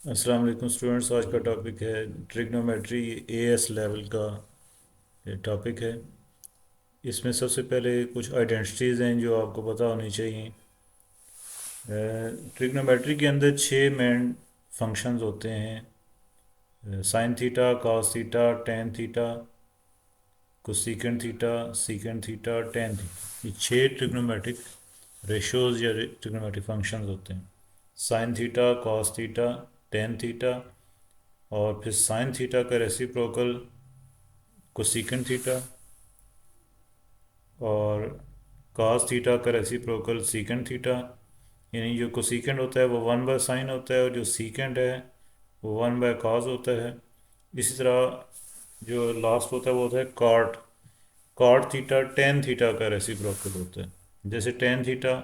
अस्सलाम वालेकुम स्टूडेंट्स। आज का टॉपिक है ट्रिग्नोमेट्री एएस लेवल का ये टॉपिक है। इसमें सबसे पहले कुछ आइडेंटिटीज़ हैं जो आपको पता होनी चाहिए। ट्रिग्नोमेट्री के अंदर छः मेन फंक्शंस होते हैं: sign theta, cos theta, tan theta, cosecant theta, secant theta, tan theta. ये छः ट्रिग्नोमेट्रिक रेशोज़ या ट्रिग्नोमेट्रिक फंक्शंस होते हैं। Sign theta, cos theta, tan theta, और फिर साइन थीटा का रेसिप्रोकल कोसेकेंट थीटा, और cos थीटा का रेसिप्रोकल सीकेंट थीटा। यानी जो कोसेकेंट होता है वो 1/sin होता है, और जो सीकेंट है वो 1/cos होता है। इसी तरह जो लास्ट होता है वो होता है cot. Cot theta tan theta का रेसिप्रोकल होता है। जैसे टेन थीटा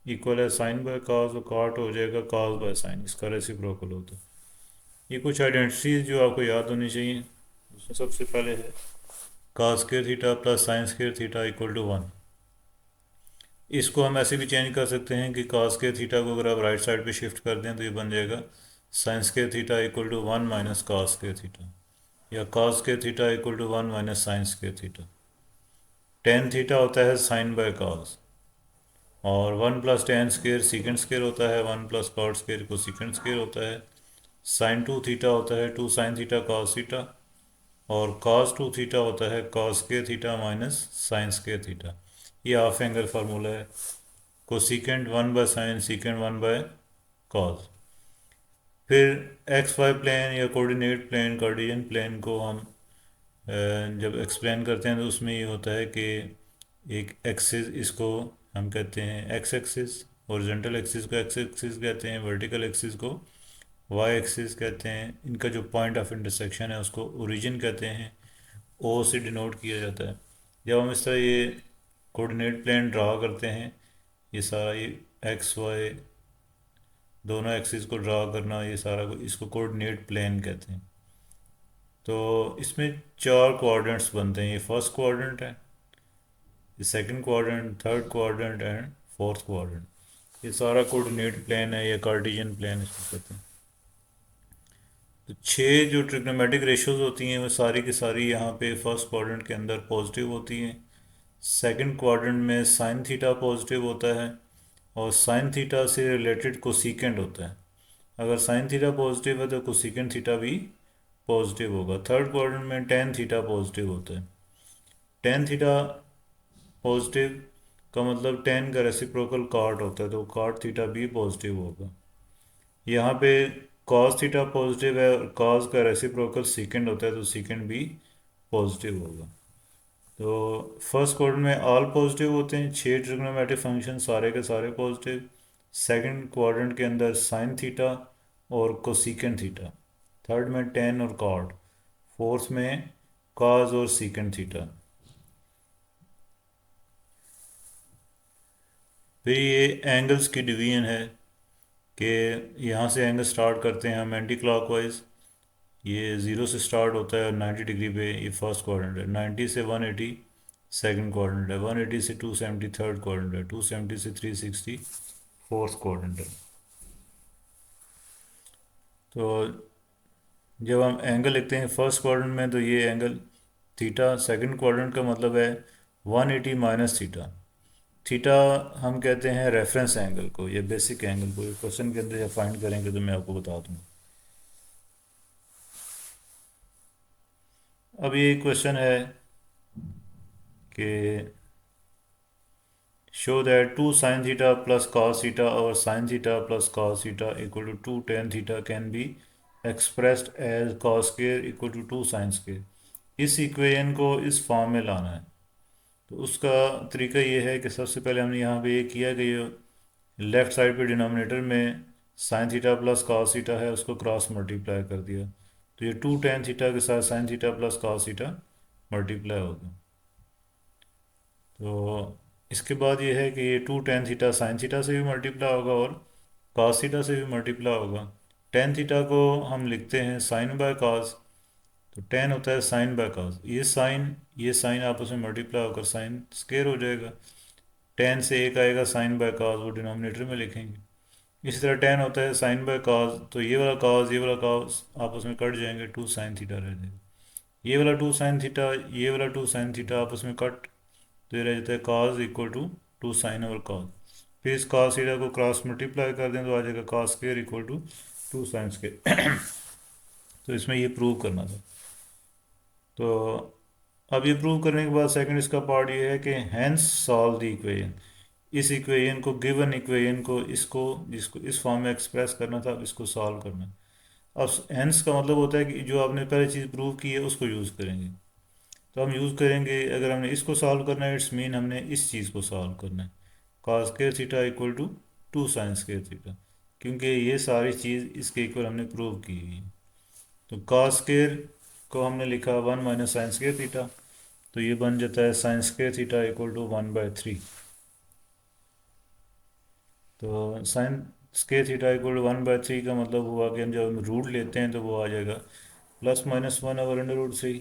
इक्वल है sin/cos, तो कॉट हो जाएगा cos/sin, इसका रेसिप्रोकल होता है। ये कुछ आइडेंटिटीज जो आपको याद होनी चाहिए। उसमें सबसे पहले है cos square theta plus sine square theta equal to 1। इसको हम ऐसे भी चेंज कर सकते हैं कि cos के थीटा को अगर आप राइट साइड पे शिफ्ट कर दें तो ये बन जाएगा sin के theta equal to 1 minus cos के थीटा, या cos के theta equal to 1 minus sin के थीटा। टेन थीटा होता है sin/cos, और 1 + tan² सीकेंट स्क्वेयर होता है, 1 + cot² को सीकेंट स्क्वेयर होता है। sin 2 थीटा होता है 2 sin थीटा cos थीटा, और cos 2 थीटा होता है cos के थीटा माइनस sin के थीटा। ये हाफ एंगल फार्मूला है। Cosecant 1/sin, secant 1/cos। फिर एक्स वाई प्लेन या कोऑर्डिनेट प्लेन, कार्टेशियन प्लेन को हम जब एक्सप्लेन करते हैं तो उसमें ये होता है कि एक एक्सिस, इसको हम कहते हैं एक्स एक्सिस, हॉरिजॉन्टल एक्सिस को एक्स एक्सिस कहते हैं, वर्टिकल एक्सिस को वाई एक्सिस कहते हैं। इनका जो पॉइंट ऑफ इंटरसेक्शन है उसको ओरिजिन कहते हैं, ओ से डिनोट किया जाता है। जब हम इस तरह ये कोऑर्डिनेट प्लेन ड्रा करते हैं, ये सारा ये एक्स वाई दोनों एक्सिस को ड्रा करना, ये सारा इसको कोऑर्डिनेट प्लेन कहते हैं। तो इसमें चार कोऑर्डिनेट्स बनते हैं। ये फर्स्ट कोऑर्डिनेट है, ये second coordinate, third coordinate and fourth coordinate. ये सारा कोऑर्डिनेट प्लेन है या कार्टेशियन प्लेन इसको कहते हैं। तो छः जो ट्रिग्नोमेट्रिक रेशियोज होती हैं वो सारी की सारी यहाँ पे फर्स्ट क्वाड्रेंट के अंदर पॉजिटिव होती हैं। सेकंड क्वाड्रेंट में साइन थीटा पॉजिटिव होता है, और साइन थीटा से रिलेटेड कोसीकेंट होता है। अगर साइन थीटा पॉजिटिव है तो कोसेकेंट थीटा भी पॉजिटिव होगा। थर्ड क्वाड्रेंट में टेन थीटा पॉजिटिव होता है। टेन थीटा पॉजिटिव का मतलब टेन का रेसिप्रोकल कॉट होता है, तो कॉट थीटा भी पॉजिटिव होगा। यहाँ पे कॉस थीटा पॉजिटिव है और कॉस का रेसिप्रोकल सीकेंट होता है, तो सीकेंट भी पॉजिटिव होगा। तो फर्स्ट क्वाड्रेंट में ऑल पॉजिटिव होते हैं, छः ट्रिग्नोमेट्रिक फंक्शन सारे के सारे पॉजिटिव। सेकंड क्वाड्रेंट के अंदर साइन थीटा और कोसेकेंट थीटा। थर्ड में टेन और कॉट। फोर्थ में कॉस और सीकेंट थीटा। फिर ये एंगल्स की डिवीजन है कि यहाँ से एंगल स्टार्ट करते हैं हम एंटी क्लॉकवाइज। ये ज़ीरो से स्टार्ट होता है और 90 डिग्री पे ये फर्स्ट क्वाड्रेंट है। 90 से 180 सेकंड क्वाड्रेंट है। 180 से 270 थर्ड क्वाड्रेंट है। 270 से 360 फोर्थ क्वाड्रेंट है। तो जब हम एंगल लिखते हैं फर्स्ट क्वाड्रेंट में तो ये एंगल थीटा। सेकंड क्वाड्रेंट का मतलब है 180 माइनस थीटा। थीटा हम कहते हैं रेफरेंस एंगल को या बेसिक एंगल को। क्वेश्चन के अंदर जब फाइंड करेंगे तो मैं आपको बता दूंगा। अब ये क्वेश्चन है कि show that 2 sin theta plus cos theta or sin theta plus cos theta equal to 2 tan theta can be expressed as cos square equal to 2 sin square। इस इक्वेशन को इस फॉर्म में लाना है। तो उसका तरीका ये है कि सबसे पहले हमने यहाँ पे ये किया कि ये लेफ्ट साइड पे डिनोमिनेटर में sign theta plus cos theta है, उसको क्रॉस मल्टीप्लाई कर दिया, तो ये 2 tan थीटा के साथ sign theta plus cos theta multiply होगा। तो इसके बाद ये है कि ये 2 tan थीटा साइन थीटा से भी मल्टीप्लाई होगा और cos थीटा से भी मल्टीप्लाई होगा। tan थीटा को हम लिखते हैं sin/cos, तो tan होता है sin/cos। ये साइन आपस में मल्टीप्लाई होकर साइन स्क्वायर हो जाएगा। tan से एक आएगा sin/cos, वो डिनोमिनेटर में लिखेंगे। इसी तरह टेन होता है साइन बाय कॉस, तो ये वाला कॉस आपस में कट जाएंगे, टू साइन थीटा रह जाएगा। ये वाला टू साइन थीटा, ये वाला टू साइन थीटा आपस में कट, तो ये रह जाता है cos equal to two sine over cos. फिर इस कॉस थीटा को क्रॉस मल्टीप्लाई कर दें तो आ जाएगा cos square equal to two sine square. तो इसमें ये प्रूव करना था। तो अब ये प्रूव करने के बाद सेकंड इसका पार्ट ये है कि हैंस सॉल्व द इक्वेशन। इस इक्वेशन को, गिवन इक्वेशन को, इसको जिसको इस फॉर्म में एक्सप्रेस करना था, अब इसको सॉल्व करना है। अब हैंस का मतलब होता है कि जो आपने पहले चीज़ प्रूव की है उसको यूज़ करेंगे। तो हम यूज़ करेंगे, अगर हमने इसको सॉल्व करना है इट्स मीन हमने इस चीज़ को सॉल्व करना है, cos square theta equal to two sine square theta, क्योंकि ये सारी चीज़ इसके इक्वल हमने प्रूव की हुई है। तो कॉस स्क्वायर को हमने लिखा one minus sine square theta, तो ये बन जाता है sine square theta equal to one by three. तो sine square theta equal to one by three का मतलब हुआ कि हम जब हम रूट लेते हैं तो वो आ जाएगा plus minus one over under root three.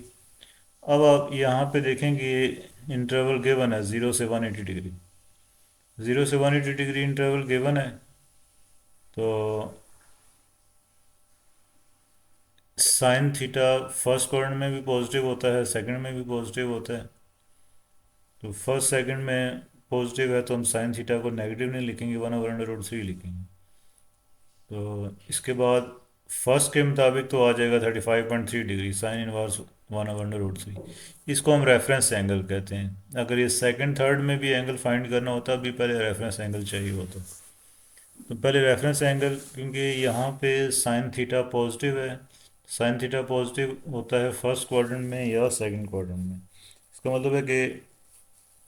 अब आप यहाँ पे देखेंगे ये इंटरवल गिवन है 0 से 180 डिग्री, 0 से 180 डिग्री इंटरवल गिवन है। तो साइन थीटा फर्स्ट क्वाड्रेंट में भी पॉजिटिव होता है, सेकंड में भी पॉजिटिव होता है। तो फर्स्ट सेकंड में पॉजिटिव है तो हम साइन थीटा को नेगेटिव नहीं लिखेंगे, one over under root three लिखेंगे। तो इसके बाद फर्स्ट के मुताबिक तो आ जाएगा 35.3 degree sine inverse one over under root three. इसको हम रेफरेंस एंगल कहते हैं। अगर ये सेकंड थर्ड में भी एंगल फाइंड करना होता भी पहले रेफरेंस एंगल चाहिए होता। तो पहले रेफरेंस एंगल, क्योंकि यहाँ पे साइन थीटा पॉजिटिव है, साइन थीटा पॉजिटिव होता है फर्स्ट क्वाड्रेंट में या सेकंड क्वाड्रेंट में। इसका मतलब है कि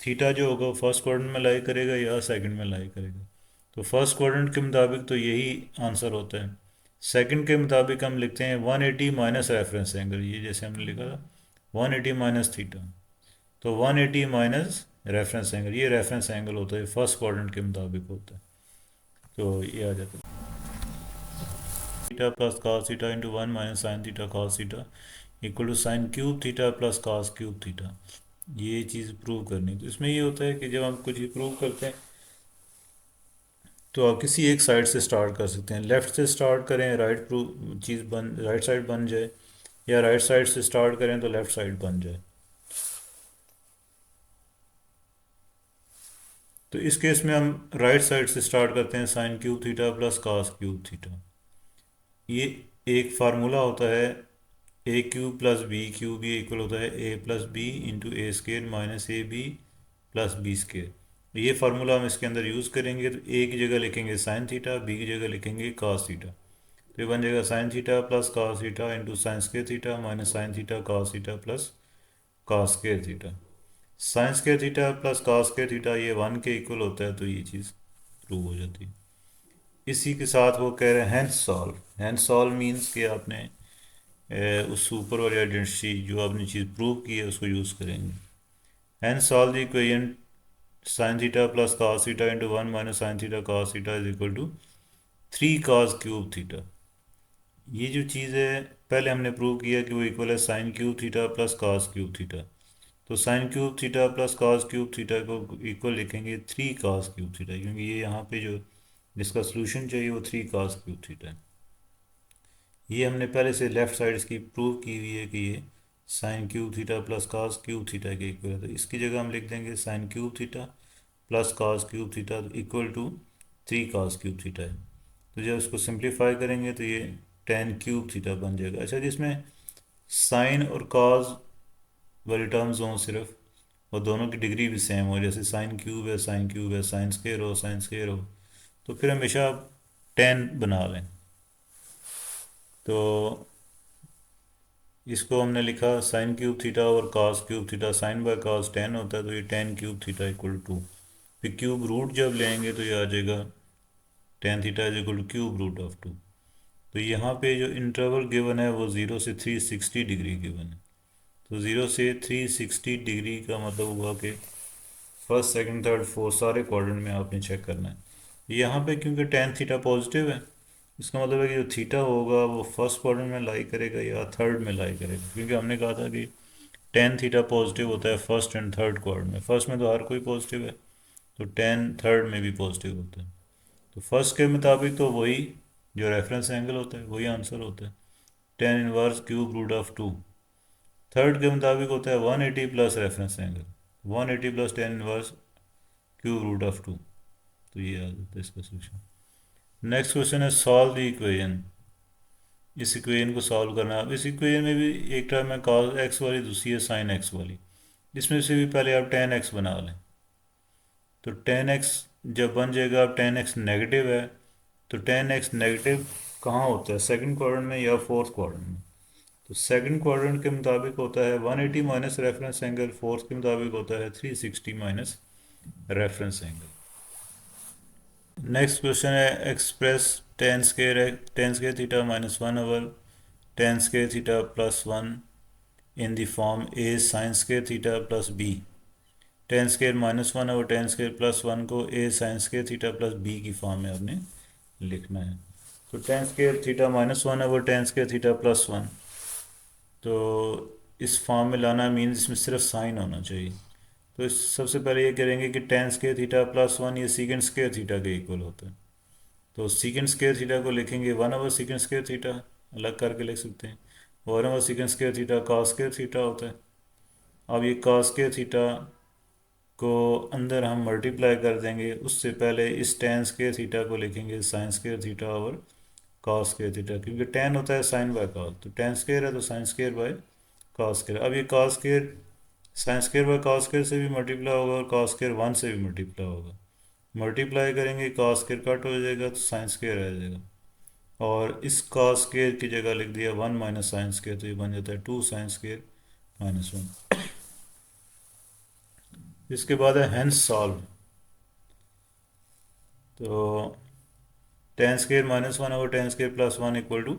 थीटा जो होगा फर्स्ट क्वाड्रेंट में लाई करेगा या सेकंड में लाई करेगा। तो फर्स्ट क्वाड्रेंट के मुताबिक तो यही आंसर होता है। सेकंड के मुताबिक हम लिखते हैं 180 माइनस रेफरेंस एंगल, ये जैसे हमने लिखा था 180 माइनस थीटा। तो 180 माइनस रेफरेंस एंगल, ये रेफरेंस एंगल होता है, फर्स्ट क्वाड्रेंट के मुताबिक होता है। तो ये आ जाता है theta plus cos theta into one minus sine theta cos theta equal to sine cube theta plus cos cube theta. ये चीज़ प्रूव करनी। तो इसमें ये होता है कि जब हम कुछ प्रूव करते हैं तो आप किसी एक साइड से स्टार्ट कर सकते हैं। लेफ़्ट से स्टार्ट करें राइट प्रूव चीज़ बन राइट साइड बन जाए, या राइट साइड से स्टार्ट करें तो लेफ़्ट साइड बन जाए। तो इस केस में हम राइट साइड से स्टार्ट करते हैं, sine cube theta plus cos cube theta. ये एक फार्मूला होता है, A cube plus B cube, ये इक्वल होता है A plus B into A square minus A B plus B square. ये फार्मूला हम इसके अंदर यूज़ करेंगे। तो ए की जगह लिखेंगे साइन थीटा, बी की जगह लिखेंगे कॉस थीटा। तो ये बन जाएगा sine theta plus cos theta into sine square theta minus sine theta cos theta plus cos square theta. Sign square theta plus cos square theta ये वन के equal होता है, तो ये चीज़ प्रूव हो जाती है। इसी के साथ वो कह रहे हैं hence solve. Hence solve means कि आपने उस सुपर वाली आइडेंटिटी जो आपने चीज़ प्रूव की है उसको यूज़ करेंगे। Hence solve the equation sine theta plus cos theta into one minus sine theta cos theta is equal to three cos cube theta. ये जो चीज़ है पहले हमने प्रूव किया कि वो इक्वल है sine cube theta plus cos cube theta. तो sine cube theta plus cos cube theta को इक्वल लिखेंगे थ्री कॉस क्यूब थीटा, क्योंकि ये यहाँ पे जो जिसका सोल्यूशन चाहिए वो थ्री कॉस क्यूब थीटा है। ये हमने पहले से लेफ्ट साइड इसकी प्रूव की हुई है कि ये sine cube theta plus cos cube theta के इक्वल है। तो इसकी जगह हम लिख देंगे sine cube theta plus cos cube theta equal to three cos cube theta है। तो जब इसको सिंप्लीफाई करेंगे तो ये टेन क्यूब थीटा बन जाएगा। अच्छा, जिसमें साइन और कॉस वाली टर्म्स हों सिर्फ, और दोनों की डिग्री भी सेम हो, जैसे साइन क्यूब है साइन क्यूब है, साइन स्क्वायर हो साइन स्क्वायर हो, तो फिर हमेशा आप टेन बना लें। तो इसको हमने लिखा साइन क्यूब थीटा और cos cube theta, sine by cos tan होता है, तो ये tan cube theta equal to, फिर क्यूब रूट जब लेंगे तो ये आ जाएगा tan theta is equal to cube root of two. तो यहाँ पे जो इंटरवल गिवन है वो 0 से 360 डिग्री गिवन है। तो 0 से 360 डिग्री का मतलब हुआ कि फर्स्ट सेकंड थर्ड फोर्थ सारे क्वाड्रेंट में आपने चेक करना है। यहाँ पे क्योंकि टेन थीटा पॉजिटिव है, इसका मतलब है कि जो थीटा होगा वो फर्स्ट क्वाड्रेंट में लाई करेगा या थर्ड में लाई करेगा, क्योंकि हमने कहा था कि टेन थीटा पॉजिटिव होता है फर्स्ट एंड थर्ड क्वाड्रेंट में। फर्स्ट में तो हर कोई पॉजिटिव है, तो टेन थर्ड में भी पॉजिटिव होता है। तो फर्स्ट के मुताबिक तो वही जो रेफरेंस एंगल होता है वही आंसर होता है, tan inverse cube root of two. Third के मुताबिक होता है 180 plus reference angle, 180 plus tan inverse cube root of two. तो ये आ जाता है इसका सोल्यूशन। नेक्स्ट क्वेश्चन है सॉल्व द इक्वेशन। इस इक्वेशन को सॉल्व करना है। अब इस इक्वेशन में भी एक टर्म है कॉस एक्स वाली, दूसरी है साइन एक्स वाली। इसमें से भी पहले आप टेन एक्स बना लें। तो टेन एक्स जब बन जाएगा, अब टेन एक्स नेगेटिव है, तो टेन एक्स नेगेटिव कहाँ होता है, सेकंड क्वाड्रेंट में या फोर्थ क्वाड्रेंट में। तो सेकंड क्वाड्रेंट के मुताबिक होता है 180 माइनस रेफरेंस एंगल, फोर्थ के मुताबिक होता है 360 minus reference angle. Next question है express tan square theta minus one over tan square theta plus one in the form A sine square theta plus B. Tan square minus one over tan square plus one को A sine square theta plus B की form में आपने लिखना है। तो tan square theta minus one over tan square theta plus one, तो इस form में लाना मीन्स इसमें सिर्फ साइन होना चाहिए। तो सबसे पहले ये करेंगे कि tan square theta plus one ये सीकेंड स्केयर थीटा के इक्वल होता है। तो सीकेंड स्केयर थीटा को लिखेंगे वन ओवर सीकेंड स्केयर थीटा, अलग करके लिख सकते हैं। One over सीकेंड square theta cos square theta होता है। अब ये कॉस स्केयर थीटा को अंदर हम मल्टीप्लाई कर देंगे, उससे पहले इस टेन स्केयर थीटा को लिखेंगे साइन स्केयर थीटा और कॉस स्केयर थीटा, क्योंकि टेन होता है साइन बाय कॉस, तो टेन स्केयर है तो sine square by cos square. अब ये cos square sine square by cos square से भी मल्टीप्लाई होगा और कॉस स्केयर वन से भी मल्टीप्लाई होगा। मल्टीप्लाई करेंगे कॉस स्केयर कट हो जाएगा तो साइन स्केयर रह जाएगा, और इस कॉस स्केयर की जगह लिख दिया वन माइनस साइन स्केयर, तो ये बन जाता है two sine square minus one. इसके बाद है हेंस सॉल्व। तो tan square minus one over tan square plus one equal to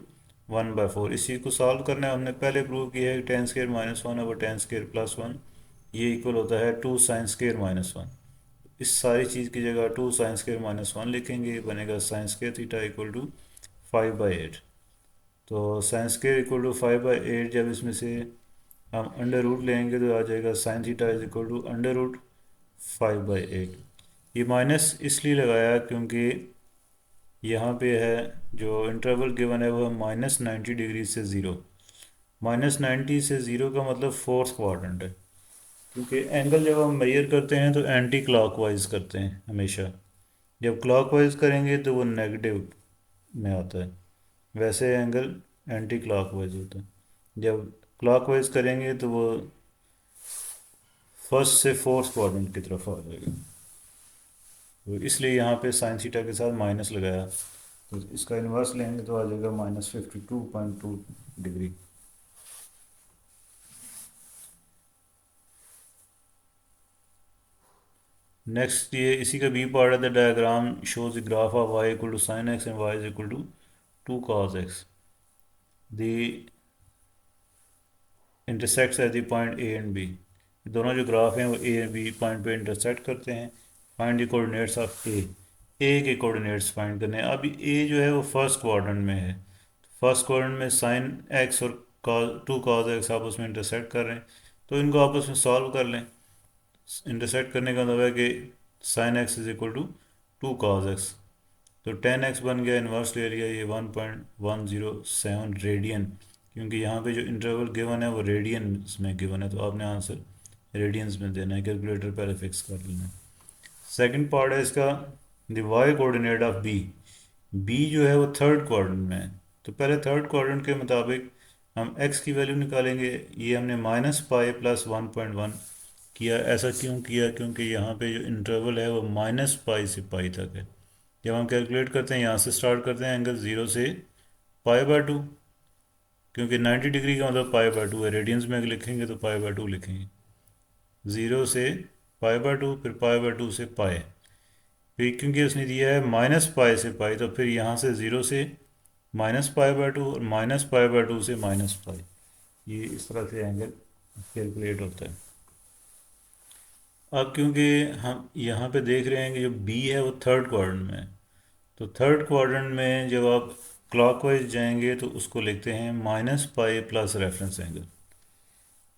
one by four. इस चीज़ को सॉल्व करना है, हमने पहले प्रूव किया है कि tan square minus one over tan square plus one ये इक्वल होता है two sine square minus one. इस सारी चीज़ की जगह two sine square minus one लिखेंगे, बनेगा sine square theta equal to five by eight. तो sine square equal to five by eight, जब इसमें से हम अंडर रूट लेंगे तो आ जाएगा sine theta is equal to under root five by eight. ये माइनस इसलिए लगाया क्योंकि यहाँ पे है जो इंटरवल गिवन है वो माइनस 90 डिग्री से ज़ीरो। माइनस 90 से ज़ीरो का मतलब फोर्थ क्वाड्रेंट है, क्योंकि एंगल जब हम मेजर करते हैं तो एंटी क्लॉकवाइज करते हैं हमेशा। जब क्लॉकवाइज करेंगे तो वो नेगेटिव में आता है, वैसे एंगल एंटी क्लॉकवाइज होता है। जब क्लॉकवाइज करेंगे तो वो फर्स्ट से फोर्थ क्वाड्रेंट की तरफ आ जाएगा, तो इसलिए यहाँ पे साइन थीटा के साथ माइनस लगाया। तो इसका इन्वर्स लेंगे तो आ जाएगा माइनस 52.2 डिग्री। नेक्स्ट ये इसी का बी पार्ट है, the diagram shows the graph of y equal to sine x and y is equal to two cos x. The intersects at the point A and B. दोनों जो graph हैं वो A and B point पे intersect करते हैं। Find the coordinates of A के coordinates find करने हैं। अभी ए जो है वो फर्स्ट क्वाड्रेंट में है, फर्स्ट क्वाड्रेंट में साइन एक्स और टू कॉस एक्स आपस में इंटरसेक्ट कर रहे हैं, तो इनको आपस में सॉल्व कर लें। इंटरसेक्ट करने का मतलब है कि sine x is equal to two cos x, तो टेन एक्स बन गया, इन्वर्स ले लिया, ये 1.107 रेडियन, क्योंकि यहाँ पे जो इंटरवल गिवन है वो रेडियंस में गिवन है, तो आपने आंसर रेडियंस में देना है, कैलकुलेटर पहले फिक्स कर लेना है। सेकंड पार्ट है इसका, the y coordinate of B. B जो है वो थर्ड क्वाड्रेंट में है, तो पहले थर्ड क्वाड्रेंट के मुताबिक हम एक्स की वैल्यू निकालेंगे। ये हमने माइनस पाई प्लस 1.1 किया। ऐसा क्यों किया, क्योंकि यहाँ पे जो इंटरवल है वो माइनस पाई से पाई तक है। जब हम कैलकुलेट करते हैं यहाँ से स्टार्ट करते हैं एंगल ज़ीरो से पाई बाय टू, क्योंकि 90 डिग्री का मतलब पाई बाय टू है, रेडियंस में अगर लिखेंगे तो पाई बाय टू लिखेंगे। ज़ीरो से पाई बाय टू, फिर पाई बाय टू से पाई, फिर क्योंकि उसने दिया है माइनस पाई से पाई, तो फिर यहाँ से ज़ीरो से माइनस पाई बाय टू और माइनस पाई बाय टू से माइनस पाई। ये इस तरह से एंगल कैलकुलेट होता है। अब क्योंकि हम यहाँ पे देख रहे हैं कि जो बी है वो थर्ड क्वाड्रेंट में है, तो थर्ड क्वाड्रेंट में जब आप क्लॉकवाइज जाएंगे तो उसको लिखते हैं minus pi plus reference angle,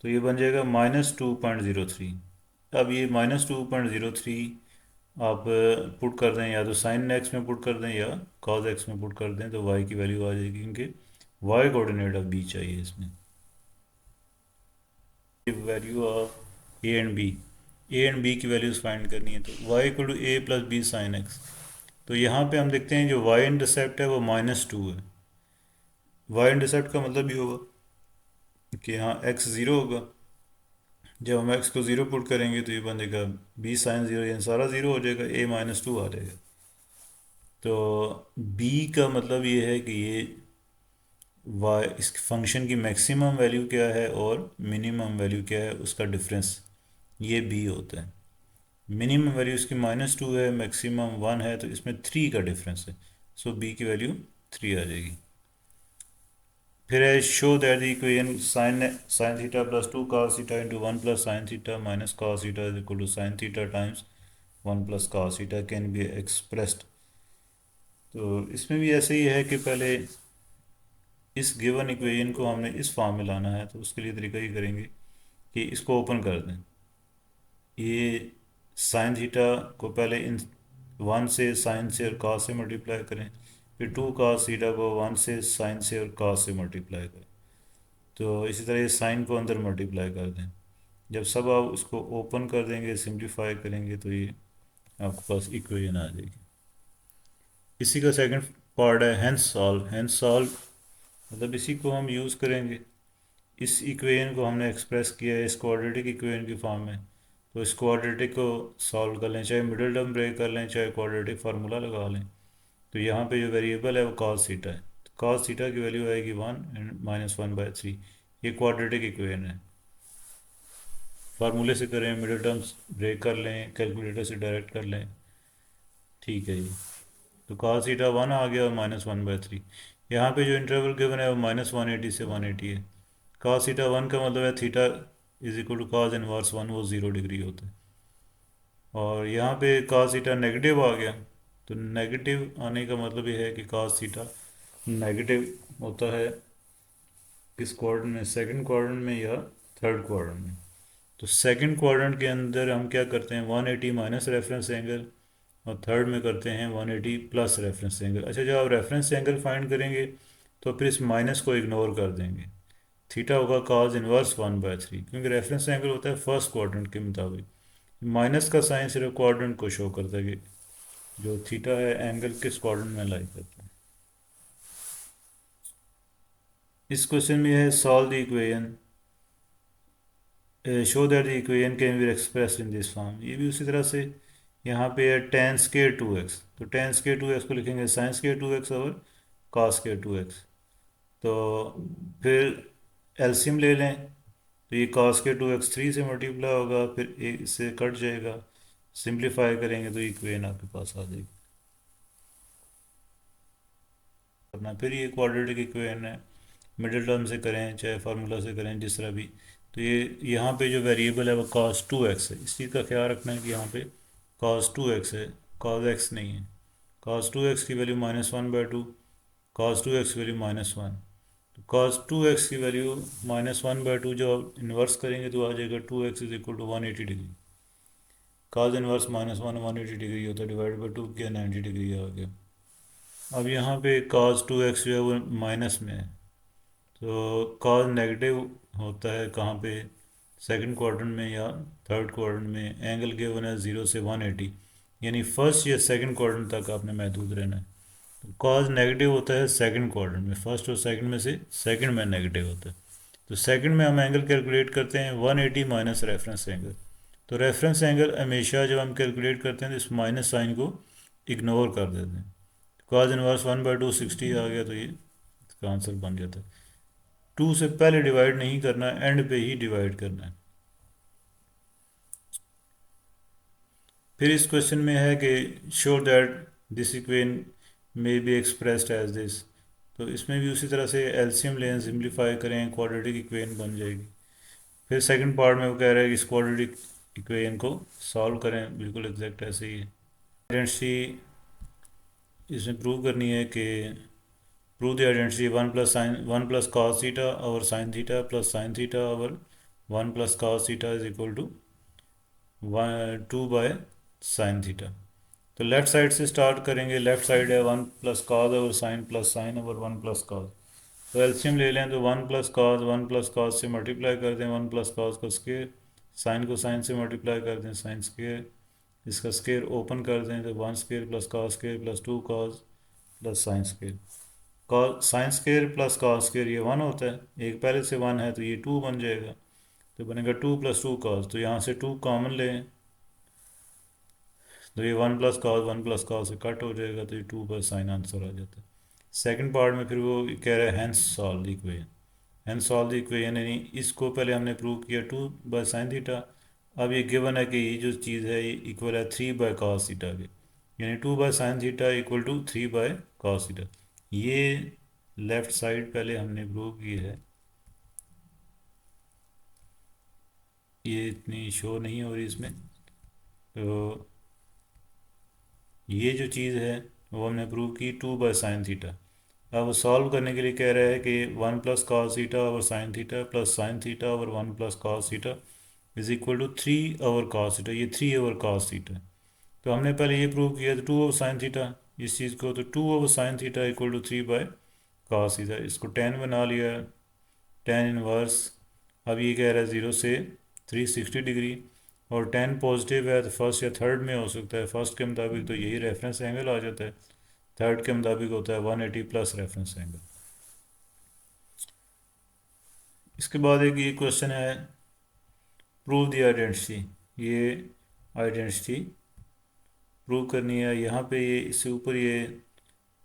तो ये बन जाएगा -2.03। अब ये -2.03 आप पुट कर दें, या तो साइन एक्स में पुट कर दें या कॉज एक्स में पुट कर दें, तो वाई की वैल्यू आ जाएगी, क्योंकि वाई कोऑर्डिनेट ऑफ बी चाहिए इसमें। Value of A and B की वैल्यूज फाइंड करनी है, तो y equal to A plus B sine x. तो यहाँ पे हम देखते हैं जो वाई इंटरसेप्ट है वो -2 है। वाई इंटरसेप्ट का मतलब ये होगा कि यहाँ एक्स ज़ीरो होगा। जब हम एक्स को ज़ीरो पुट करेंगे तो ये बनेगा बी साइन ज़ीरो, यानी सारा ज़ीरो हो जाएगा, ए -2 आ जाएगा। तो बी का मतलब ये है कि ये वाई, इस फंक्शन की मैक्सिमम वैल्यू क्या है और मिनिमम वैल्यू क्या है, उसका डिफरेंस ये बी होता है। मिनिमम वैल्यू इसकी -2 है, मैक्सिमम 1 है, तो इसमें 3 का डिफरेंस है। सो बी की वैल्यू 3 आ जाएगी। फिर है show that the equation sine theta plus 2 cos theta into 1 plus sine theta minus cos theta is equal to sine theta times 1 plus cos theta can be expressed. तो इसमें भी ऐसे ही है कि पहले इस गिवन इक्वेशन को हमने इस फॉर्म में लाना है, तो उसके लिए तरीका ये करेंगे कि इसको ओपन कर दें। ये साइन थीटा को पहले इन 1 से साइन से और cos से मल्टीप्लाई करें, फिर 2 cos थीटा को 1 से साइन से और cos से मल्टीप्लाई करें। तो इसी तरह ये साइन को अंदर मल्टीप्लाई कर दें। जब सब आप उसको ओपन कर देंगे, सिंप्लीफाई करेंगे, तो ये आपके पास इक्वेशन आ जाएगी। इसी का सेकंड पार्ट है हैंस सॉल्व, मतलब इसी को हम यूज़ करेंगे। इस इक्वेशन को हमने एक्सप्रेस किया है इस क्वाड्रेटिक इक्वेशन की फॉर्म में, तो इस क्वाड्रेटिक को सॉल्व कर लें, चाहे मिडिल टर्म ब्रेक कर लें, चाहे क्वाड्रेटिक फार्मूला लगा लें। तो यहाँ पे जो वेरिएबल है वो cos थीटा है, तो cos थीटा की वैल्यू आएगी 1 एंड -1/3। ये क्वाड्रेटिक इक्वेशन है। फार्मूले से करें, मिडिल टर्म्स ब्रेक कर लें, कैलकुलेटर से डायरेक्ट कर लें, ठीक है जी। तो cos थीटा 1 आ गया और -1/3। यहाँ पे जो इंटरवल गिवन है वो -180 से 180 है। cos थीटा 1 का मतलब है theta is equal to cos inverse 1, वो 0 डिग्री होता है। और यहाँ पे cos थीटा नेगेटिव आ गया, तो नेगेटिव आने का मतलब ये है कि cos थीटा नेगेटिव होता है किस क्वाड्रेंट में, सेकंड क्वाड्रेंट में या थर्ड क्वाड्रेंट में। तो सेकंड क्वाड्रेंट के अंदर हम क्या करते हैं, 180 माइनस रेफरेंस एंगल, और थर्ड में करते हैं 180 प्लस रेफरेंस एंगल। अच्छा, जब आप रेफरेंस एंगल फाइंड करेंगे तो फिर इस माइनस को इग्नोर कर देंगे। थीटा होगा cos इनवर्स 1/3, क्योंकि रेफरेंस एंगल होता है फर्स्ट क्वाड्रेंट के मुताबिक। माइनस का साइन सिर्फ क्वाड्रेंट को शो करता है कि जो थीटा है एंगल किस क्वाड्रेंट में लाई करता है। इस क्वेश्चन में है solve the equation show that the equation can be express in this form. ये भी उसी तरह से यहाँ पे है tan स्केयर 2x, तो tan स्केयर 2x को लिखेंगे sin स्केयर 2x और cos स्केयर 2x। तो फिर एलसीएम ले लें, तो ये cos स्केयर 2x 3 से मल्टीप्लाई होगा, फिर एक इससे कट जाएगा, सिंप्लीफाई करेंगे तो इक्वेशन आपके पास आ जाएगी। अपना फिर ये क्वाड्रेटिक इक्वेशन है, मिडिल टर्म से करें चाहे फार्मूला से करें, जिस तरह भी। तो ये यहाँ पे जो वेरिएबल है वो cos 2x है। इस चीज़ का ख्याल रखना है कि यहाँ पे cos 2x है, cos x नहीं है। cos 2x की वैल्यू -1/2, cos 2x की वैल्यू -1। तो cos 2x की वैल्यू -1/2 जो आप इन्वर्स करेंगे तो आ जाएगा 2x is equal to 180 degree. cos inverse -1 180 degree होता है, डिवाइड बाई 2 किया 90 डिग्री आ गया। अब यहाँ पे cos 2x जो है वो माइनस में है, तो कॉज नेगेटिव होता है कहाँ पे, सेकंड क्वाड्रेंट में या थर्ड क्वाड्रेंट में। एंगल गिवन है 0 से 180, यानी फर्स्ट या सेकंड क्वाड्रेंट तक आपने महदूद रहना है। तो कॉज नेगेटिव होता है सेकंड क्वाड्रेंट में, फर्स्ट और सेकंड में से सेकंड में नेगेटिव होता है। तो सेकंड में हम एंगल कैलकुलेट करते हैं 180 माइनस रेफरेंस एंगल। तो रेफरेंस एंगल हमेशा जब हम कैलकुलेट करते हैं तो इस माइनस साइन को इग्नोर कर देते हैं। कॉज इनवर्स 1/2 60 आ गया, तो ये इसका आंसर बन जाता है। 2 से पहले डिवाइड नहीं करना, एंड पे ही डिवाइड करना है। फिर इस क्वेश्चन में है कि show that this equation may be expressed as this. तो इसमें भी उसी तरह से एलसीएम लें, सिंप्लीफाई करें, क्वाड्रेटिक इक्वेशन बन जाएगी। फिर सेकंड पार्ट में वो कह रहा है कि इस क्वाड्रेटिक इक्वेशन को सॉल्व करें, बिल्कुल एग्जैक्ट ऐसे ही है। आइडेंटिटी इसमें प्रूव करनी है कि prove the identity 1 plus cos theta और sine theta plus sine theta और 1 plus cos theta is equal to 2/√। Sine theta. तो लेफ्ट साइड से स्टार्ट करेंगे। लेफ्ट साइड है one plus cos over sine plus sine over one plus cos. तो LCM ले लें तो वन प्लस कॉज से मल्टीप्लाई कर दें वन प्लस कॉज का स्क्वायर, साइन को साइन से मल्टीप्लाई कर दें साइन स्क्वायर, इसका स्क्वायर ओपन कर दें तो one square plus cos square plus two cause plus sine square. Cos sine square plus cos square ये वन होता है, एक पहले से वन है तो ये टू बन जाएगा, तो बनेगा टू प्लस टू कॉस। तो यहाँ से टू कॉमन लें तो ये वन प्लस कॉस से कट हो जाएगा, तो ये टू बाय साइन आंसर आ जाता है। सेकंड पार्ट में फिर वो कह रहा है hence solve the equation. Hence solve the equation यानी इसको पहले हमने प्रूव किया टू बाय साइन थीटा, अब ये गिवन है कि ये जो चीज़ है ये इक्वल है थ्री बाय कॉस थीटा के, यानी two by sine theta equal to three by cos theta. ये लेफ्ट साइड पहले हमने प्रूव की है, ये इतनी शो नहीं हो रही इसमें। तो ये जो चीज़ है वो हमने प्रूव की टू बाय साइन थीटा। अब वो सॉल्व करने के लिए कह रहा है कि one plus cos theta over sine theta plus sine theta over one plus cos theta is equal to three over cos theta, ये थ्री ओवर कॉस थीटा। तो हमने पहले ये प्रूव किया था टू ओवर साइन थीटा इस चीज़ को, तो two over sine theta equal to three by cos theta, इसको टेन बना लिया, टेन इनवर्स। अब ये कह रहा है ज़ीरो से 360 डिग्री, और टेन पॉजिटिव है तो फर्स्ट या थर्ड में हो सकता है, फर्स्ट के मुताबिक तो यही रेफरेंस एंगल आ जाता है, थर्ड के मुताबिक होता है 180 प्लस रेफरेंस एंगल। इसके बाद एक ये क्वेश्चन है प्रूव द आइडेंटिटी, ये आइडेंटिटी प्रूव करनी है। यहाँ पे ये इससे ऊपर ये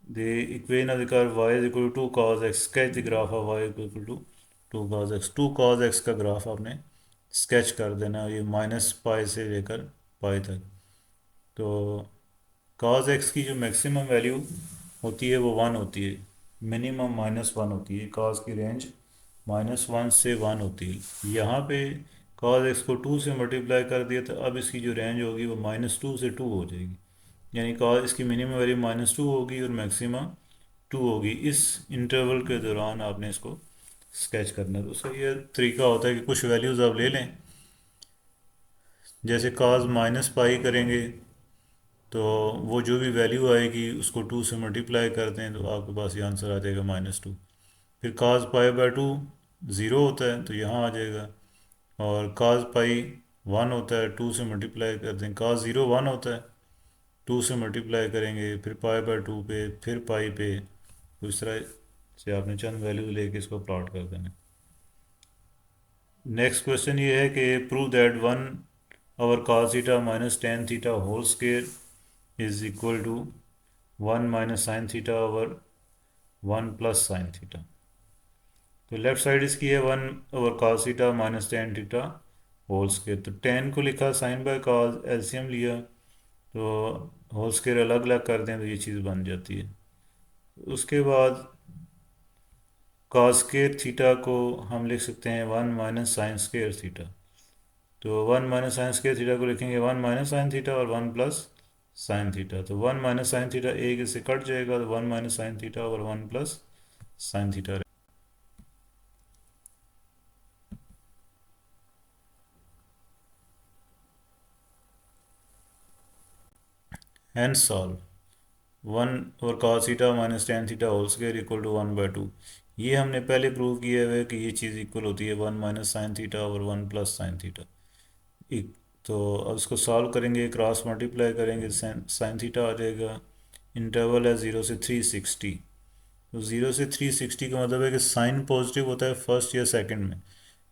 the equation of the curve y is equal to cos x, sketch the graph of y equal to two cos x। Two cos x का ग्राफ आपने स्केच कर देना, ये माइनस पाई से लेकर पाई तक। तो cos x की जो मैक्सिमम वैल्यू होती है वो वन होती है, मिनिमम माइनस वन होती है, cos की रेंज माइनस वन से वन होती है। यहाँ पे cos x को टू से मल्टीप्लाई कर दिया तो अब इसकी जो रेंज होगी वो माइनस टू से टू हो जाएगी, यानी cos इसकी मिनिमम वैल्यू माइनस टू होगी और मैक्सिमम टू होगी। इस इंटरवल के दौरान आपने इसको स्केच करना है। तो उसका ये तरीका होता है कि कुछ वैल्यूज़ आप ले लें, जैसे cos माइनस पाई करेंगे तो वो जो भी वैल्यू आएगी उसको टू से मल्टीप्लाई कर दें तो आपके पास ये आंसर आ जाएगा माइनस टू। फिर cos pi by to zero होता है तो यहाँ आ जाएगा, और cos पाई वन होता है, टू से मल्टीप्लाई कर दें, cos ज़ीरो वन होता है, टू से मल्टीप्लाई करेंगे, फिर पाई बाय टू पे, फिर पाई पे। तो इस तरह से आपने चंद वैल्यू लेके इसको प्लॉट कर देना। नेक्स्ट क्वेश्चन ये है कि prove that one over cos theta minus tan theta whole square is equal to one minus sine theta over one plus sine theta. तो लेफ्ट साइड इसकी है one over cos theta minus tan theta whole square. तो tan को लिखा sign bye cos, LCM लिया तो whole square अलग अलग कर दें तो ये चीज़ बन जाती है। उसके बाद cos स्क्वायर थीटा को हम लिख सकते हैं one minus sine square theta. तो one minus sine square theta को लिखेंगे वन माइनस साइन थीटा और वन प्लस साइन थीटा। तो वन माइनस साइन थीटा एक इससे कट जाएगा तो वन माइनस साइन थीटा और one plus sine theta. And solve one और cos theta minus tan theta whole square equal to one by two. ये हमने पहले प्रूव किया है कि ये चीज़ इक्वल होती है वन माइनस साइन थीटा और वन प्लस साइन थीटा। तो अब इसको सॉल्व करेंगे, क्रॉस मल्टीप्लाई करेंगे, साइन थीटा आ जाएगा। इंटरवल है ज़ीरो से 360, तो ज़ीरो से 360 का मतलब है कि साइन पॉजिटिव होता है फर्स्ट या सेकंड में।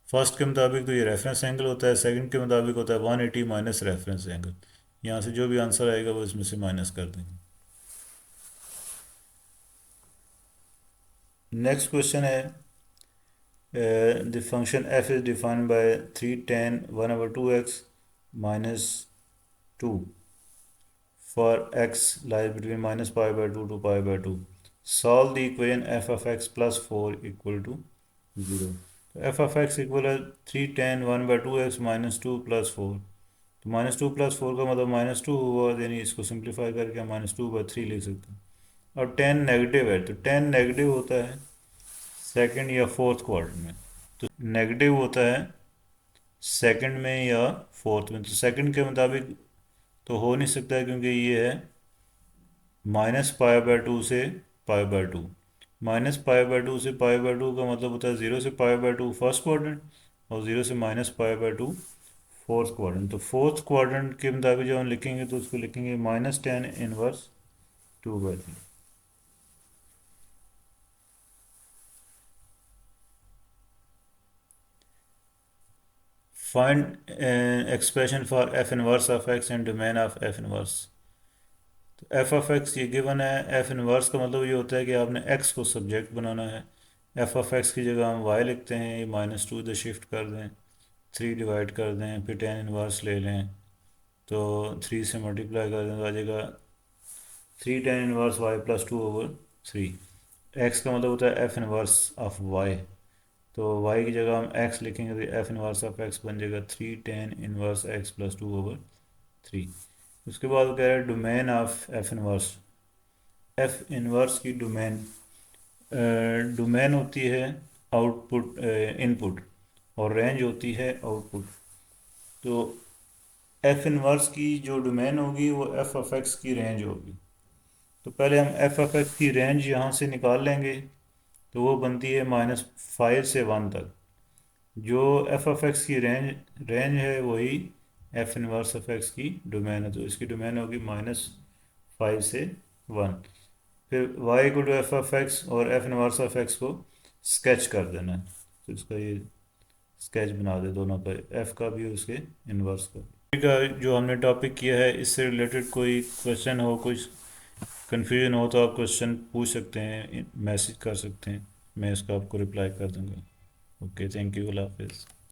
फर्स्ट के मुताबिक तो ये रेफरेंस एंगल होता है, सेकंड के मुताबिक होता है 180 माइनस रेफरेंस एंगल। यहाँ से जो भी आंसर आएगा वो इसमें से माइनस कर देंगे। नेक्स्ट क्वेश्चन है the function f is defined by three tan one over two x minus two for x lies between minus pi by two to pi by two. Solve the equation f of x plus four equal to zero. तो f of x equal है three tan one by two x minus two plus four. तो minus two plus four का मतलब minus two हुआ, यानी इसको simplify करके हम माइनस टू बाई थ्री लिख सकते हैं। और टेन नेगेटिव है तो टेन नेगेटिव होता है सेकंड या फोर्थ क्वार्टर में, तो नेगेटिव होता है सेकंड में या फोर्थ में। तो सेकंड के मुताबिक तो हो नहीं सकता है क्योंकि ये है -π/2 से π/2। -π/2 से π/2 का मतलब होता है 0 से π/2 फर्स्ट क्वाड्रेंट और 0 से -π/2 फोर्थ क्वाड्रेंट। तो फोर्थ क्वाड्रेंट के मुताबिक जब हम लिखेंगे तो उसको लिखेंगे -tan−1 2/3। Find expression for F inverse of x and domain of F inverse. तो एफ ऑफ एक्स ये गिवन है, एफ इनवर्स का मतलब ये होता है कि आपने एक्स को सब्जेक्ट बनाना है। एफ ऑफ एक्स की जगह हम वाई लिखते हैं, ये -2 इधर शिफ्ट कर दें, 3 डिवाइड कर दें, फिर टेन इनवर्स ले लें, तो 3 से मल्टीप्लाई कर दें तो आ जाएगा 3 tan−1y+2/3। एक्स का मतलब होता है एफ इनवर्स ऑफ वाई, तो वाई की जगह हम एक्स लिखेंगे तो एफ इनवर्स ऑफ एक्स बन जाएगा 3 tan−1x+2/3। उसके बाद वो कह रहा है domain of F inverse. F inverse की डोमेन, डोमेन होती है आउटपुट इनपुट, और रेंज होती है आउटपुट। तो एफ इनवर्स की जो डोमेन होगी वो एफ ऑफ एक्स की रेंज होगी। तो पहले हम एफ ऑफ एक्स की रेंज यहाँ से निकाल लेंगे, तो वो बनती है -5 से 1 तक। जो एफ ऑफ एक्स की रेंज रेंज है वही एफ इनवर्स ऑफ एक्स की डोमेन है, तो इसकी डोमेन होगी -5 से 1। फिर y को टू एफ ऑफ एक्स और एफ इनवर्स ऑफ एक्स को स्केच कर देना है, तो इसका ये स्केच बना दे दोनों का, एफ का भी उसके इनवर्स का भी। का जो हमने टॉपिक किया है इससे रिलेटेड कोई क्वेश्चन हो, कुछ कन्फ्यूजन हो तो आप क्वेश्चन पूछ सकते हैं, मैसेज कर सकते हैं, मैं इसका आपको रिप्लाई कर दूंगा। ओके, थैंक यू, अल्लाह हाफिज़।